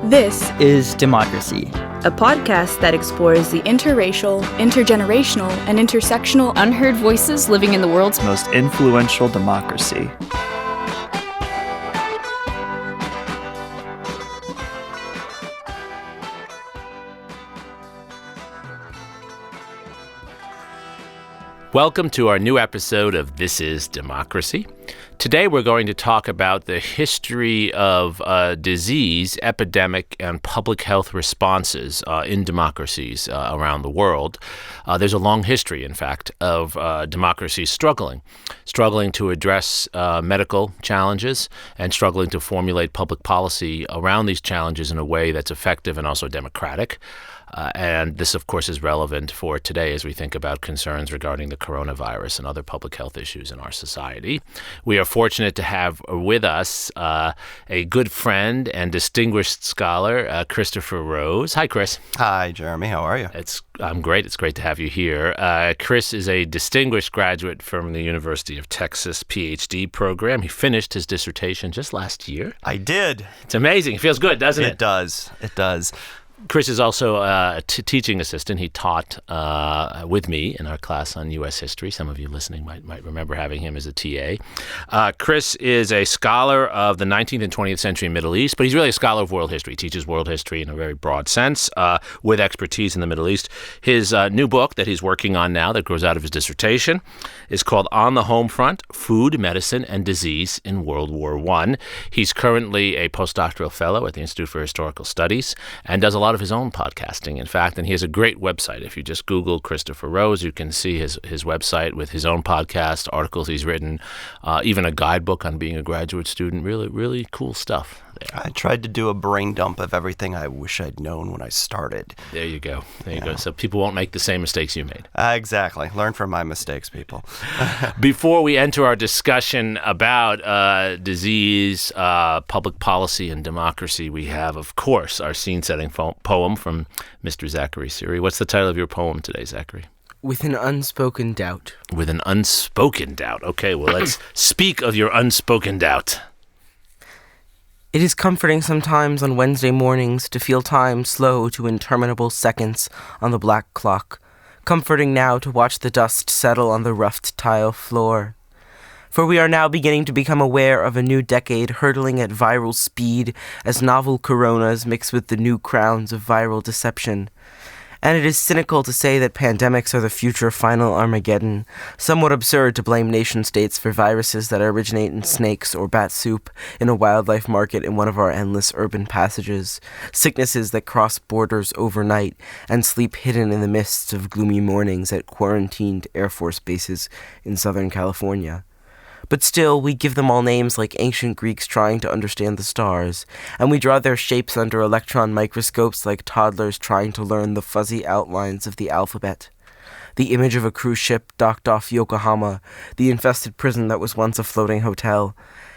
This is Democracy, a podcast that explores the interracial, intergenerational, and intersectional unheard voices living in the world's most influential democracy. Welcome to our new episode of This is Democracy. Today we're going to talk about the history of disease, epidemic, and public health responses in democracies around the world. There's a long history, in fact, of democracies struggling to address medical challenges and struggling to formulate public policy around these challenges in a way that's effective and also democratic. And this, of course, is relevant for today as we think about concerns regarding the coronavirus and other public health issues in our society. We are fortunate to have with us a good friend and distinguished scholar, Christopher Rose. Hi, Chris. Hi, Jeremy. How are you? I'm great. It's great to have you here. Chris is a distinguished graduate from the University of Texas PhD program. He finished his dissertation just last year. I did. It's amazing. It feels good, doesn't it? It does. It does. Chris is also a teaching assistant. He taught with me in our class on U.S. history. Some of you listening might remember having him as a TA. Chris is a scholar of the 19th and 20th century Middle East, but he's really a scholar of world history. He teaches world history in a very broad sense with expertise in the Middle East. His new book that he's working on now that grows out of his dissertation is called On the Home Front, Food, Medicine, and Disease in World War I. He's currently a postdoctoral fellow at the Institute for Historical Studies and does a lot of his own podcasting, in fact, and he has a great website. If you just Google Christopher Rose, you can see his website with his own podcast, articles he's written, even a guidebook on being a graduate student. Really, really cool stuff there. I tried to do a brain dump of everything I wish I'd known when I started. There you go. So people won't make the same mistakes you made. Exactly. Learn from my mistakes, people. Before we enter our discussion about disease, public policy, and democracy, we have, of course, our scene-setting poem from Mr. Zachary Siri. What's the title of your poem today, Zachary? With an Unspoken Doubt. With an Unspoken Doubt. Okay, well, let's speak of your unspoken doubt. It is comforting sometimes on Wednesday mornings to feel time slow to interminable seconds on the black clock. Comforting now to watch the dust settle on the roughed tile floor. For we are now beginning to become aware of a new decade hurtling at viral speed as novel coronas mix with the new crowns of viral deception. And it is cynical to say that pandemics are the future final Armageddon, somewhat absurd to blame nation-states for viruses that originate in snakes or bat soup in a wildlife market in one of our endless urban passages, sicknesses that cross borders overnight and sleep hidden in the mists of gloomy mornings at quarantined Air Force bases in Southern California. But still, we give them all names like ancient Greeks trying to understand the stars, and we draw their shapes under electron microscopes like toddlers trying to learn the fuzzy outlines of the alphabet. The image of a cruise ship docked off Yokohama, the infested prison that was once a floating hotel,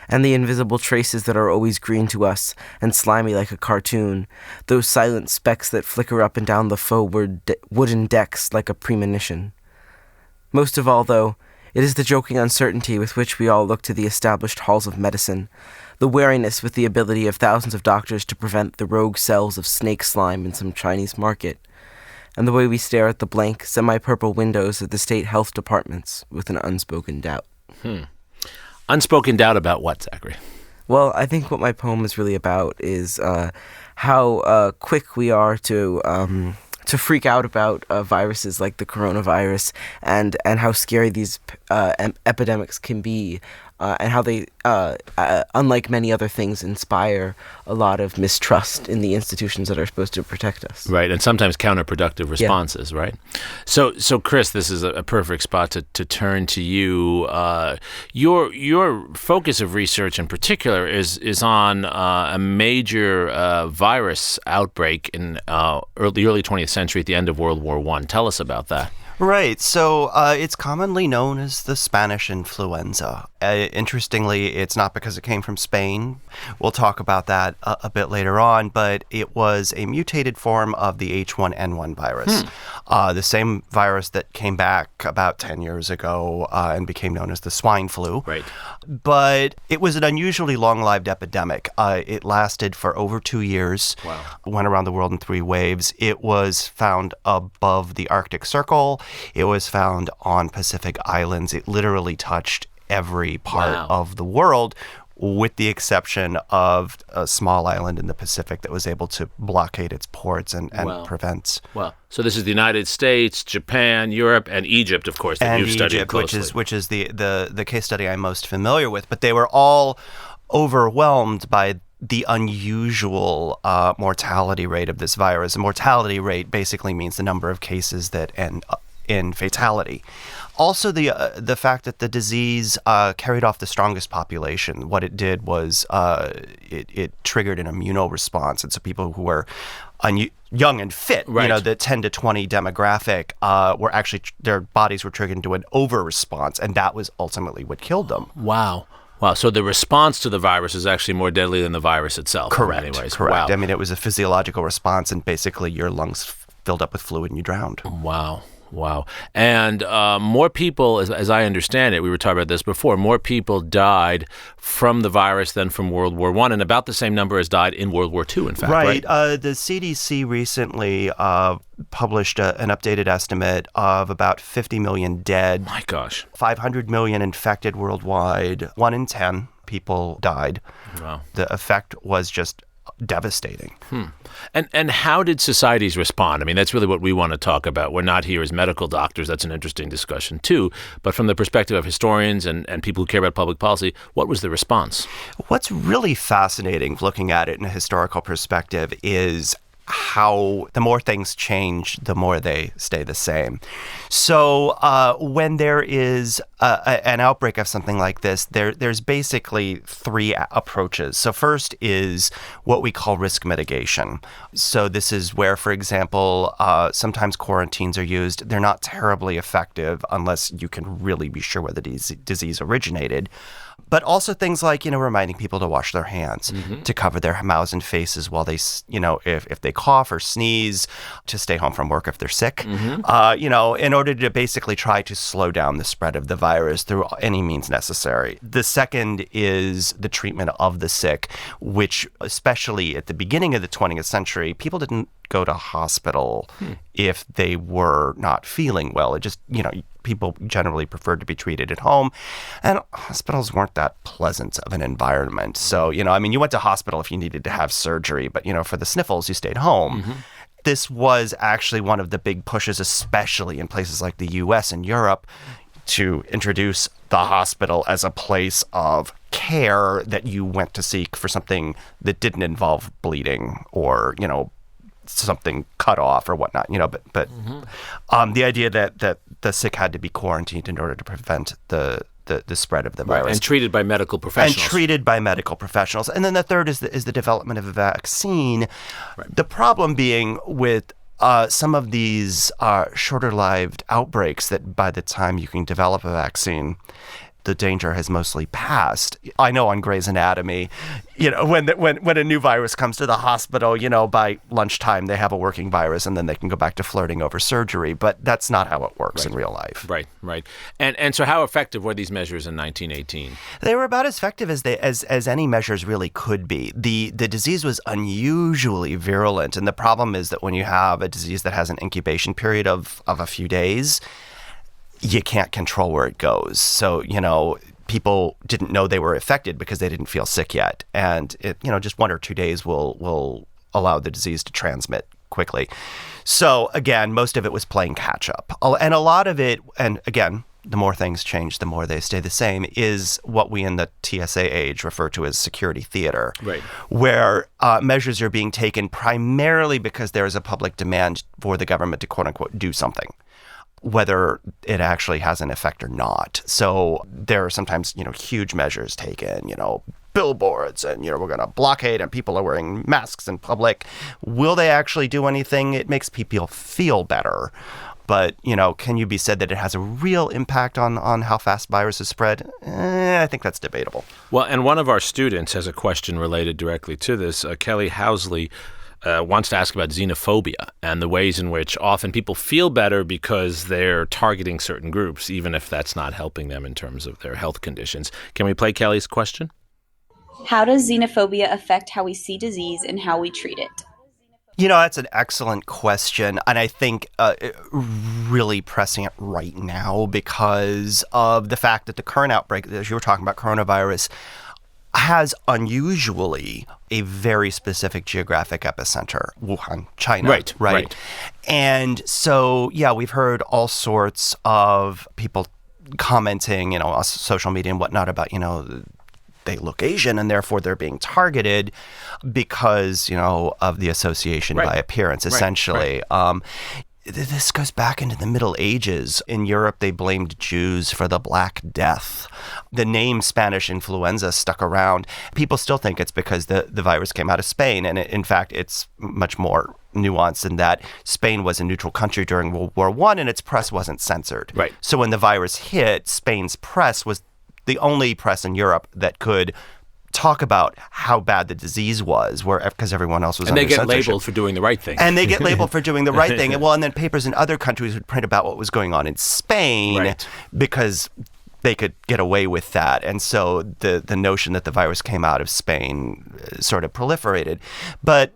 and the invisible traces that are always green to us and slimy like a cartoon, those silent specks that flicker up and down the faux wooden decks like a premonition. Most of all, though, it is the joking uncertainty with which we all look to the established halls of medicine, the wariness with the ability of thousands of doctors to prevent the rogue cells of snake slime in some Chinese market, and the way we stare at the blank, semi-purple windows of the state health departments with an unspoken doubt. Unspoken doubt about what, Zachary? Well, I think what my poem is really about is how quick we are to freak out about viruses like the coronavirus and how scary these epidemics can be, and how they, unlike many other things, inspire a lot of mistrust in the institutions that are supposed to protect us. Right, and sometimes counterproductive responses, right? So, Chris, this is a perfect spot to turn to you. Your focus of research in particular is on a major virus outbreak in the early 20th century at the end of World War I. Tell us about that. Right. So it's commonly known as the Spanish influenza. Interestingly, it's not because it came from Spain. We'll talk about that a bit later on, but it was a mutated form of the H1N1 virus, the same virus that came back about 10 years ago and became known as the swine flu. Right. But it was an unusually long-lived epidemic. It lasted for over 2 years. Wow. Went around the world in 3 waves. It was found above the Arctic Circle. It was found on Pacific Islands. It literally touched every part of the world, with the exception of a small island in the Pacific that was able to blockade its ports and prevent. Well, so this is the United States, Japan, Europe, and Egypt, of course, that you've studied closely. Which is the case study I'm most familiar with. But they were all overwhelmed by the unusual mortality rate of this virus. The mortality rate basically means the number of cases that end in fatality. Also, the fact that the disease carried off the strongest population. What it did was it triggered an immunoresponse, and so people who were young and fit, the 10 to 20 demographic, were actually their bodies were triggered into an over response, and that was ultimately what killed them. Wow. So the response to the virus is actually more deadly than the virus itself. Correct. In many ways. Correct. Wow. I mean, it was a physiological response, and basically your lungs filled up with fluid and you drowned. Wow. And more people, as I understand it, we were talking about this before, more people died from the virus than from World War I, and about the same number as died in World War II, in fact. Right. The CDC recently published an updated estimate of about 50 million dead. My gosh. 500 million infected worldwide. 1 in 10 people died. Wow. The effect was just devastating. And how did societies respond? I mean, that's really what we want to talk about. We're not here as medical doctors. That's an interesting discussion, too. But from the perspective of historians and people who care about public policy, what was the response? What's really fascinating looking at it in a historical perspective is how the more things change, the more they stay the same. So when there is an outbreak of something like this, there's basically 3 approaches. So first is what we call risk mitigation. So this is where, for example, sometimes quarantines are used. They're not terribly effective unless you can really be sure where the disease originated. But also things like, reminding people to wash their hands, to cover their mouths and faces while they, if they cough or sneeze, to stay home from work if they're sick, in order to basically try to slow down the spread of the virus through any means necessary. The second is the treatment of the sick, which especially at the beginning of the 20th century, people didn't go to hospital if they were not feeling well. It just, people generally preferred to be treated at home, and hospitals weren't that pleasant of an environment. So, you went to hospital if you needed to have surgery, but, for the sniffles, you stayed home. This was actually one of the big pushes, especially in places like the U.S. and Europe, to introduce the hospital as a place of care that you went to seek for something that didn't involve bleeding or, something cut off or whatnot, but the idea that the sick had to be quarantined in order to prevent the spread of the virus. And treated by medical professionals. And then the third is the development of a vaccine. Right. The problem being with some of these shorter-lived outbreaks that by the time you can develop a vaccine, the danger has mostly passed. I know on Grey's Anatomy, when a new virus comes to the hospital, by lunchtime they have a working virus and then they can go back to flirting over surgery. But that's not how it works in real life. Right. And so how effective were these measures in 1918? They were about as effective as any measures really could be. The disease was unusually virulent, and the problem is that when you have a disease that has an incubation period of a few days, you can't control where it goes. So, people didn't know they were affected because they didn't feel sick yet. And it, just 1 or 2 days will allow the disease to transmit quickly. So again, most of it was playing catch up. And a lot of it, and again, the more things change, the more they stay the same, is what we in the TSA age refer to as security theater, right, where measures are being taken primarily because there is a public demand for the government to quote unquote do something, whether it actually has an effect or not. So there are sometimes, huge measures taken, billboards and, we're going to blockade and people are wearing masks in public. Will they actually do anything? It makes people feel better. but, can you be said that it has a real impact on how fast viruses spread? I think that's debatable. Well, and one of our students has a question related directly to this. Kelly Housley wants to ask about xenophobia and the ways in which often people feel better because they're targeting certain groups, even if that's not helping them in terms of their health conditions. Can we play Kelly's question? How does xenophobia affect how we see disease and how we treat it? That's an excellent question, and I think really pressing it right now because of the fact that the current outbreak, as you were talking about coronavirus, has unusually a very specific geographic epicenter, Wuhan, China. Right. And so, we've heard all sorts of people commenting, on social media and whatnot about, they look Asian and therefore they're being targeted because, of the association by appearance, essentially. Right. This goes back into the Middle Ages. In Europe, they blamed Jews for the Black Death. The name Spanish Influenza stuck around. People still think it's because the virus came out of Spain. And in fact, it's much more nuanced in that Spain was a neutral country during World War I and its press wasn't censored. Right. So when the virus hit, Spain's press was the only press in Europe that could talk about how bad the disease was, because everyone else was under censorship. And they get labeled for doing the right thing. And they get labeled for doing the right thing. And then papers in other countries would print about what was going on in Spain because they could get away with that. And so the notion that the virus came out of Spain sort of proliferated. But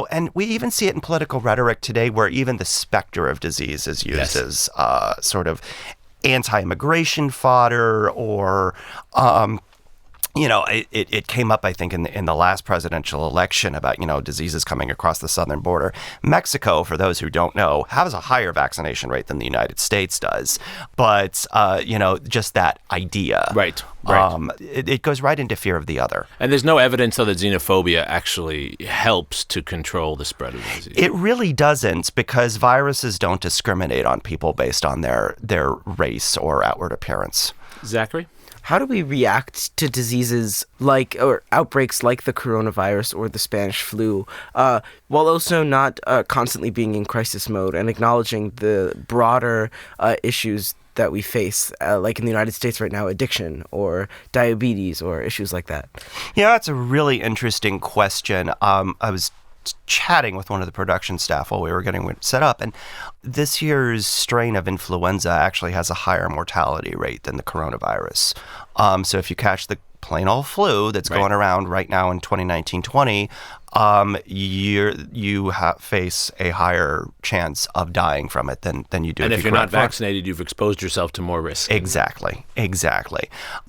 and we even see it in political rhetoric today where even the specter of disease is used as sort of anti-immigration fodder or it came up, I think, in the last presidential election about, diseases coming across the southern border. Mexico, for those who don't know, has a higher vaccination rate than the United States does. But, just that idea. Right. It goes right into fear of the other. And there's no evidence, though, that xenophobia actually helps to control the spread of the disease. It really doesn't, because viruses don't discriminate on people based on their race or outward appearance. Zachary? How do we react to diseases or outbreaks like the coronavirus or the Spanish flu, while also not constantly being in crisis mode and acknowledging the broader issues that we face, like in the United States right now, addiction or diabetes or issues like that? That's a really interesting question. I was chatting with one of the production staff while we were getting it set up, and this year's strain of influenza actually has a higher mortality rate than the coronavirus. So if you catch the plain old flu that's going around right now in 2019-20, you face a higher chance of dying from it than you do. And if you're not vaccinated, you've exposed yourself to more risk. Exactly.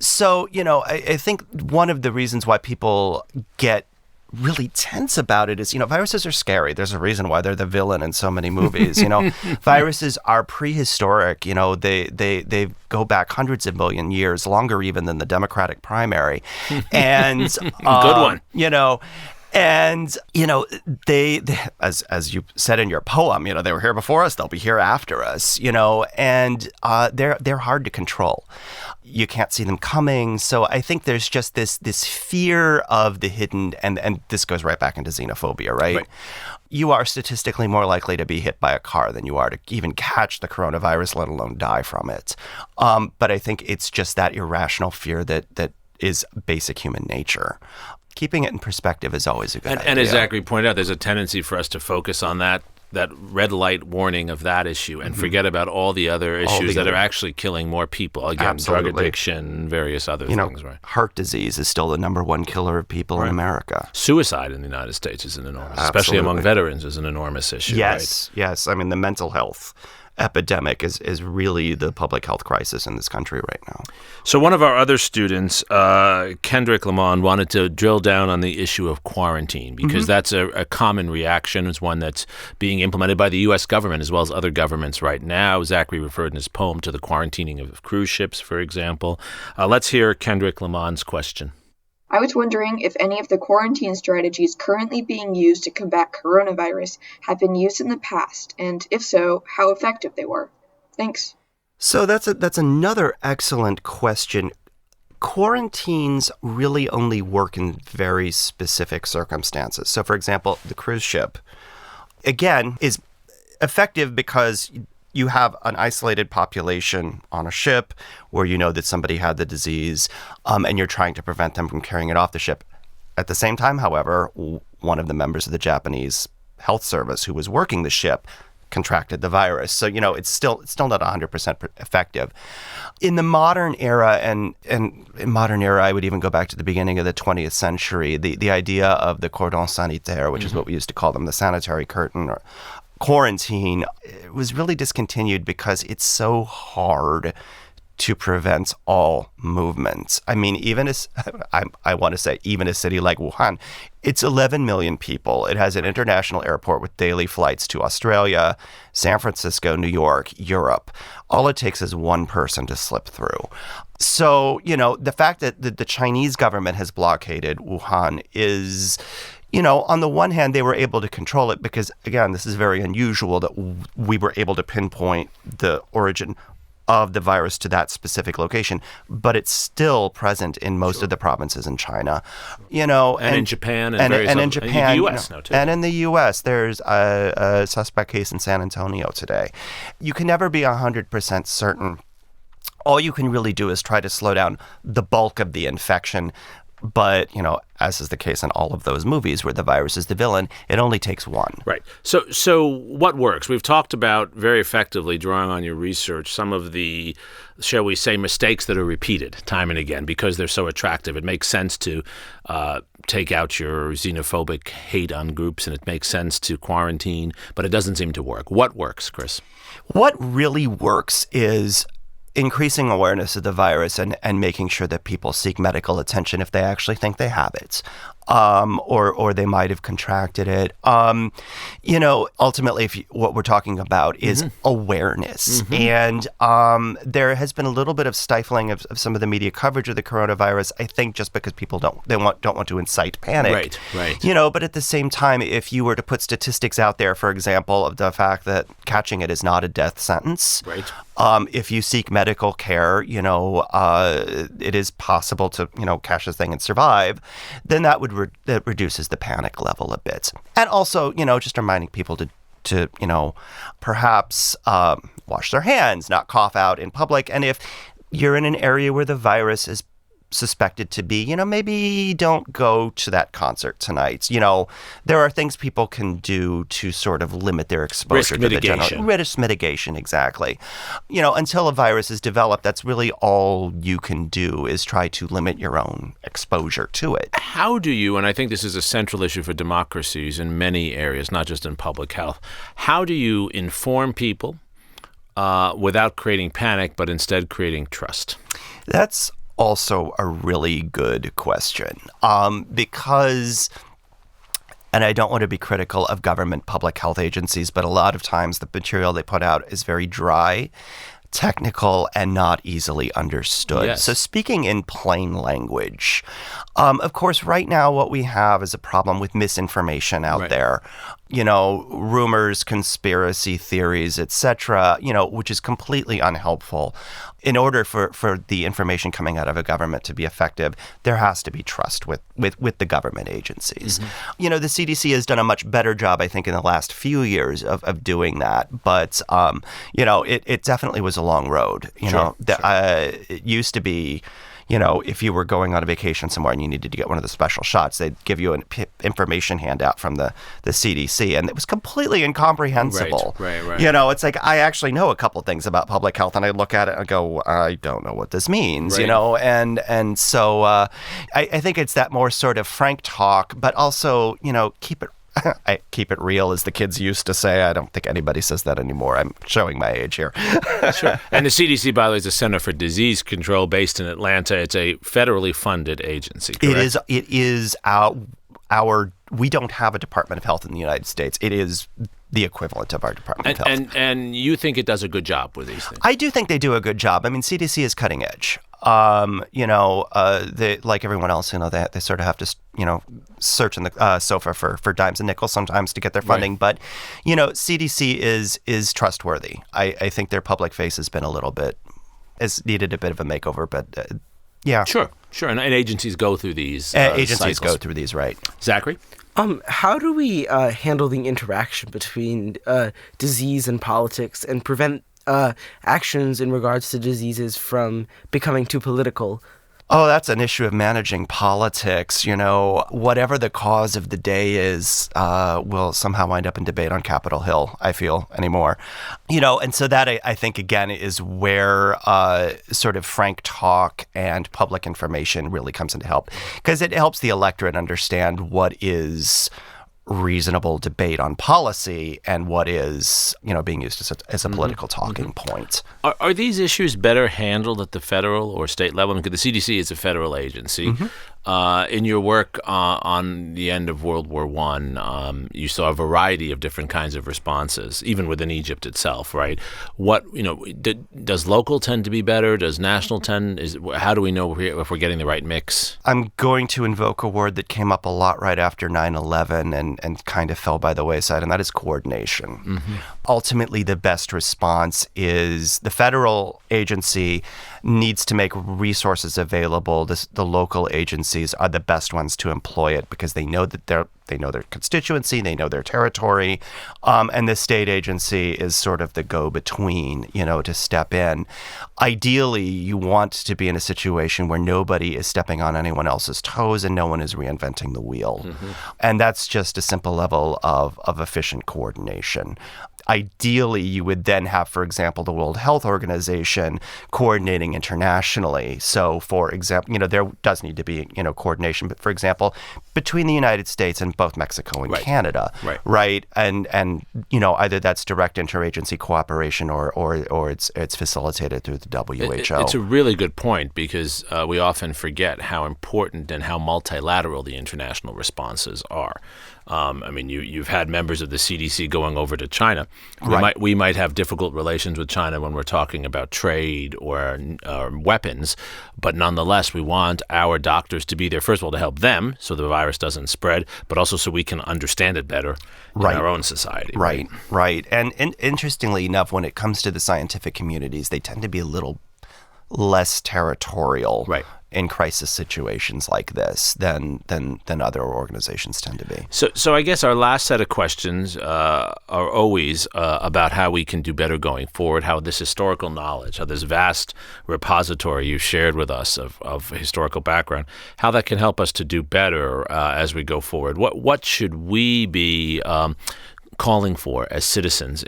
So, I think one of the reasons why people get really tense about it is, viruses are scary. There's a reason why they're the villain in so many movies. Viruses are prehistoric. They go back hundreds of million years, longer even than the Democratic primary. And good one. And, they as you said in your poem, they were here before us, they'll be here after us, and they're hard to control. You can't see them coming. So I think there's just this fear of the hidden, and this goes right back into xenophobia, right? You are statistically more likely to be hit by a car than you are to even catch the coronavirus, let alone die from it. But I think it's just that irrational fear that is basic human nature. Keeping it in perspective is always a good idea. And as Zachary pointed out, there's a tendency for us to focus on that red light warning of that issue and forget about all the other issues that are actually killing more people. Again, drug addiction, various other things, right? Heart disease is still the number one killer of people in America. Suicide in the United States is an enormous, especially among veterans, is an enormous issue. Yes. I mean, the mental health epidemic is really the public health crisis in this country right now. So one of our other students, Kendrick Lamont, wanted to drill down on the issue of quarantine because that's a common reaction. It's one that's being implemented by the U.S. government as well as other governments right now. Zachary referred in his poem to the quarantining of cruise ships, for example. Let's hear Kendrick Lamont's question. I was wondering if any of the quarantine strategies currently being used to combat coronavirus have been used in the past, and if so, how effective they were. Thanks. So that's another excellent question. Quarantines really only work in very specific circumstances. So, for example, the cruise ship, again, is effective because you have an isolated population on a ship where you know that somebody had the disease, and you're trying to prevent them from carrying it off the ship. At the same time, however, one of the members of the Japanese health service who was working the ship contracted the virus. So, it's still not 100% effective. In the modern era, and in modern era, I would even go back to the beginning of the 20th century, the idea of the cordon sanitaire, which is what we used to call them, the sanitary curtain or quarantine, was really discontinued because it's so hard to prevent all movements. I mean, even as I want to say, even a city like Wuhan, it's 11 million people. It has an international airport with daily flights to Australia, San Francisco, New York, Europe. All it takes is one person to slip through. So, the fact that the Chinese government has blockaded Wuhan is, on the one hand, they were able to control it because, again, this is very unusual that we were able to pinpoint the origin of the virus to that specific location, but it's still present in most of the provinces in China, and in Japan and in Japan, the U.S. now too. And in the U.S., there's a suspect case in San Antonio today. You can never be 100% certain. All you can really do is try to slow down the bulk of the infection. But, as is the case in all of those movies where the virus is the villain, it only takes one. Right. So what works? We've talked about very effectively, drawing on your research, some of the, shall we say, mistakes that are repeated time and again because they're so attractive. It makes sense to take out your xenophobic hate on groups, and it makes sense to quarantine, but it doesn't seem to work. What works, Chris? What really works is increasing awareness of the virus and making sure that people seek medical attention if they actually think they have it, or they might have contracted it. Ultimately, what we're talking about is awareness. And there has been a little bit of stifling of some of the media coverage of the coronavirus, I think just because people don't want to incite panic. Right. But at the same time, if you were to put statistics out there, for example, of the fact that catching it is not a death sentence. Right. If you seek medical care, it is possible to, catch this thing and survive, then that reduces the panic level a bit. And also, just reminding people to perhaps wash their hands, not cough out in public. And if you're in an area where the virus is suspected to be, maybe don't go to that concert tonight. There are things people can do to sort of limit their exposure to the general risk mitigation. Exactly. Until a virus is developed, that's really all you can do is try to limit your own exposure to it. How do you, and I think this is a central issue for democracies in many areas, not just in public health, how do you inform people without creating panic, but instead creating trust? That's also a really good question, because, and I don't want to be critical of government public health agencies, but a lot of times the material they put out is very dry, technical, and not easily understood. Yes. So speaking in plain language, of course, right now what we have is a problem with misinformation out there. Rumors, conspiracy theories, etc., which is completely unhelpful. In order for the information coming out of a government to be effective, there has to be trust with the government agencies. The CDC has done a much better job, I think, in the last few years of doing that. But, it definitely was a long road. It used to be, if you were going on a vacation somewhere and you needed to get one of the special shots, they'd give you an information handout from the CDC, and it was completely incomprehensible. Right. It's like, I actually know a couple things about public health, and I look at it and go, I don't know what this means, and so I think it's that more sort of frank talk, but also, keep it real, as the kids used to say. I don't think anybody says that anymore. I'm showing my age here. Sure. And the CDC, by the way, is the Center for Disease Control based in Atlanta. It's a federally funded agency, correct? It is our we don't have a Department of Health in the United States. It is the equivalent of our Department of Health. And you think it does a good job with these things? I do think they do a good job. I mean, CDC is cutting edge. They, like everyone else, they sort of have to, search in the sofa for dimes and nickels sometimes to get their funding. Right. But, CDC is trustworthy. I think their public face has been has needed a bit of a makeover, but yeah. Sure. And agencies go through these agencies cycles. go through these, right. Zachary? How do we handle the interaction between disease and politics and prevent actions in regards to diseases from becoming too political? Oh, that's an issue of managing politics. Whatever the cause of the day is, will somehow wind up in debate on Capitol Hill, I feel, anymore. And so that, I think, again, is where sort of frank talk and public information really comes into help, because it helps the electorate understand what is reasonable debate on policy and what is, being used as a political talking point. Are these issues better handled at the federal or state level? Because the CDC is a federal agency. In your work on the end of World War I, you saw a variety of different kinds of responses, even within Egypt itself, right? Does local tend to be better? Does national how do we know if we're getting the right mix? I'm going to invoke a word that came up a lot right after 9/11 and kind of fell by the wayside, and that is coordination. Ultimately, the best response is the federal agency needs to make resources available. The local agencies are the best ones to employ it because they know that they know their constituency, they know their territory, and the state agency is sort of the go-between, to step in. Ideally, you want to be in a situation where nobody is stepping on anyone else's toes and no one is reinventing the wheel. And that's just a simple level of efficient coordination. Ideally, you would then have, for example, the World Health Organization coordinating internationally. So, for example, there does need to be, coordination, but for example, between the United States and both Mexico and Canada, right? And either that's direct interagency cooperation or it's facilitated through the WHO. It's a really good point because we often forget how important and how multilateral the international responses are. You've had members of the CDC going over to China. We might have difficult relations with China when we're talking about trade or weapons, but nonetheless, we want our doctors to be there, first of all, to help them so the virus doesn't spread, but also so we can understand it better in our own society. Right. And interestingly enough, when it comes to the scientific communities, they tend to be a little less territorial in crisis situations like this than other organizations tend to be. So I guess our last set of questions are always about how we can do better going forward, how this historical knowledge, how this vast repository you shared with us of historical background, how that can help us to do better as we go forward. What should we be calling for as citizens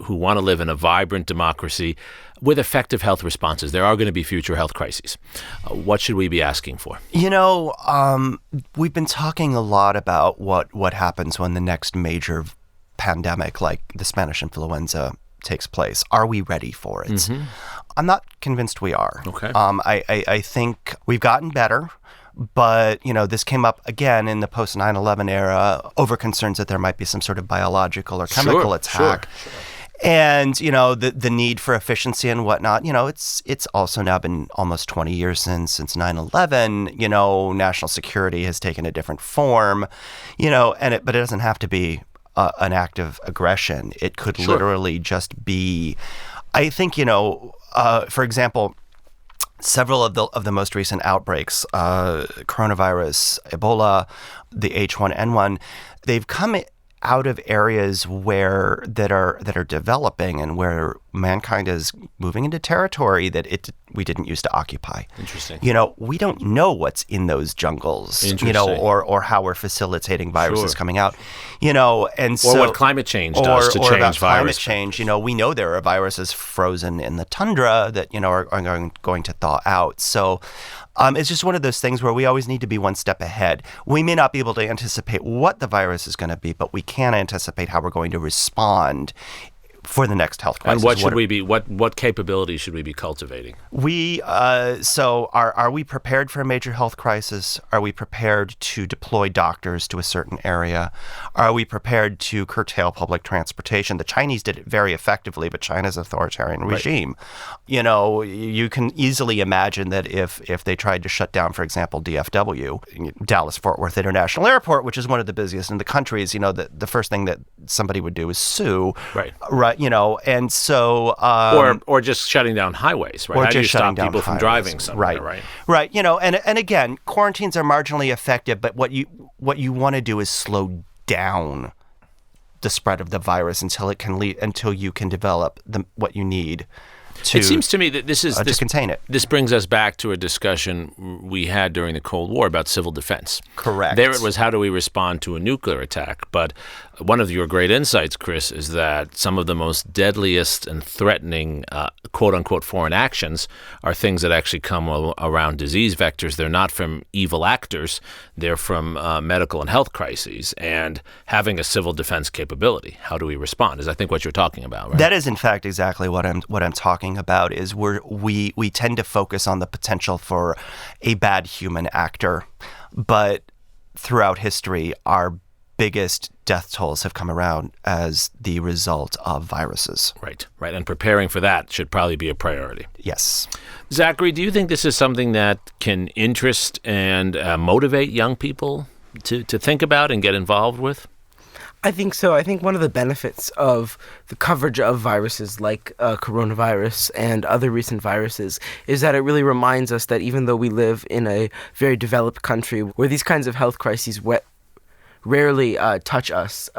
who want to live in a vibrant democracy with effective health responses? There are going to be future health crises. What should we be asking for? We've been talking a lot about what happens when the next major pandemic, like the Spanish influenza, takes place. Are we ready for it? I'm not convinced we are. Okay. I think we've gotten better. But, this came up again in the post-9/11 era over concerns that there might be some sort of biological or chemical attack. Sure. And, the need for efficiency and whatnot, it's also now been almost 20 years since 9/11. National security has taken a different form, but it doesn't have to be an act of aggression. It could literally just be, I think, for example, several of the most recent outbreaks, coronavirus, Ebola, the H1N1, they've come out of areas that are developing and where mankind is moving into territory that we didn't used to occupy. Interesting. We don't know what's in those jungles, or how we're facilitating viruses coming out, and so, or what climate change does to change about virus. Climate change, we know there are viruses frozen in the tundra that, are going to thaw out. So it's just one of those things where we always need to be one step ahead. We may not be able to anticipate what the virus is going to be, but we can anticipate how we're going to respond for the next health crisis. And what should we be? What capabilities should we be cultivating? Are we prepared for a major health crisis? Are we prepared to deploy doctors to a certain area? Are we prepared to curtail public transportation? The Chinese did it very effectively, but China's an authoritarian regime. You can easily imagine that if they tried to shut down, for example, DFW, Dallas-Fort Worth International Airport, which is one of the busiest in the country, the first thing that somebody would do is sue. Right. And so or just shutting down highways, right? Or How do you just shutting stop down people from highways. driving somewhere, right? Right. And again, quarantines are marginally effective, but what you want to do is slow down the spread of the virus until you can develop what you need to. It seems to me that this to contain it. This brings us back to a discussion we had during the Cold War about civil defense. Correct. There it was, how do we respond to a nuclear attack? But one of your great insights, Chris, is that some of the most deadliest and threatening, quote-unquote, foreign actions are things that actually come around disease vectors. They're not from evil actors. They're from medical and health crises. And having a civil defense capability, how do we respond, is I think what you're talking about, right? That is, in fact, exactly what I'm talking about, is we tend to focus on the potential for a bad human actor. But throughout history, our biggest death tolls have come around as the result of viruses. Right. And preparing for that should probably be a priority. Yes. Zachary, do you think this is something that can interest and motivate young people to think about and get involved with? I think so. I think one of the benefits of the coverage of viruses like coronavirus and other recent viruses is that it really reminds us that even though we live in a very developed country where these kinds of health crises rarely touch us,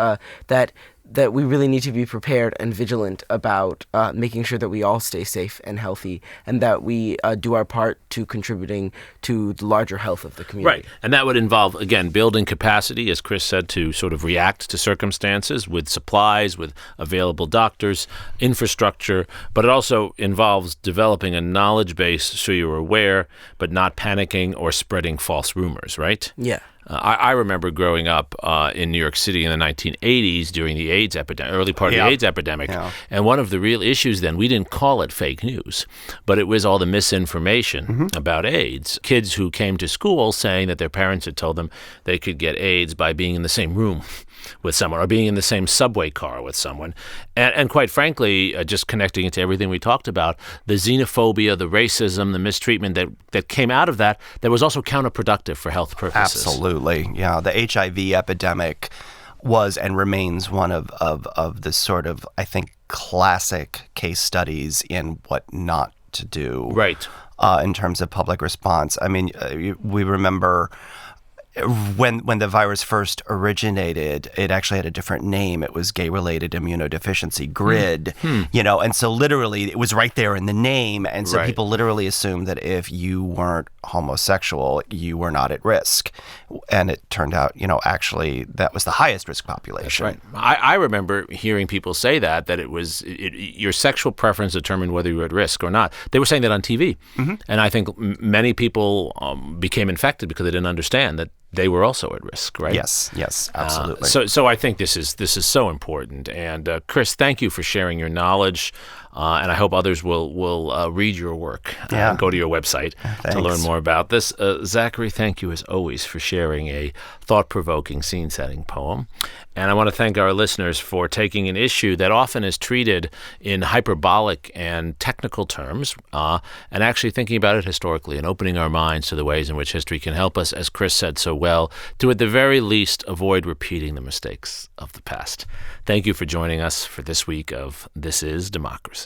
that we really need to be prepared and vigilant about making sure that we all stay safe and healthy, and that we do our part to contributing to the larger health of the community. Right. And that would involve, again, building capacity, as Chris said, to sort of react to circumstances with supplies, with available doctors, infrastructure, but it also involves developing a knowledge base so you're aware, but not panicking or spreading false rumors, right? Yeah. I remember growing up in New York City in the 1980s during the AIDS epidemic, early part of the AIDS epidemic. Yeah. And one of the real issues then, we didn't call it fake news, but it was all the misinformation about AIDS. Kids who came to school saying that their parents had told them they could get AIDS by being in the same room with someone or being in the same subway car with someone. And quite frankly, just connecting it to everything we talked about, the xenophobia, the racism, the mistreatment that came out of that was also counterproductive for health purposes. Absolutely. Yeah. The HIV epidemic was and remains one of the sort of, I think, classic case studies in what not to do. Right. In terms of public response. I mean, we remember when the virus first originated, it actually had a different name. It was gay-related immunodeficiency, GRID, and so literally it was right there in the name. And so people literally assumed that if you weren't homosexual, you were not at risk. And it turned out, actually that was the highest risk population. That's right. I remember hearing people say that it was your sexual preference determined whether you were at risk or not. They were saying that on TV. And I think many people became infected because they didn't understand that they were also at risk, right? Yes, absolutely. So I think this is so important. And Chris, thank you for sharing your knowledge. And I hope others will read your work and go to your website to learn more about this. Zachary, thank you as always for sharing a thought-provoking scene-setting poem. And I want to thank our listeners for taking an issue that often is treated in hyperbolic and technical terms and actually thinking about it historically and opening our minds to the ways in which history can help us, as Chris said so well, to at the very least avoid repeating the mistakes of the past. Thank you for joining us for this week of This Is Democracy.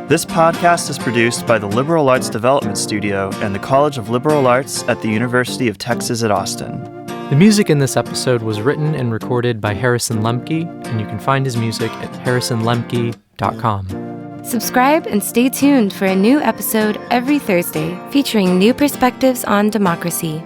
This podcast is produced by the Liberal Arts Development Studio and the College of Liberal Arts at the University of Texas at Austin. The music in this episode was written and recorded by Harrison Lemke, and you can find his music at harrisonlemke.com. Subscribe and stay tuned for a new episode every Thursday featuring new perspectives on democracy.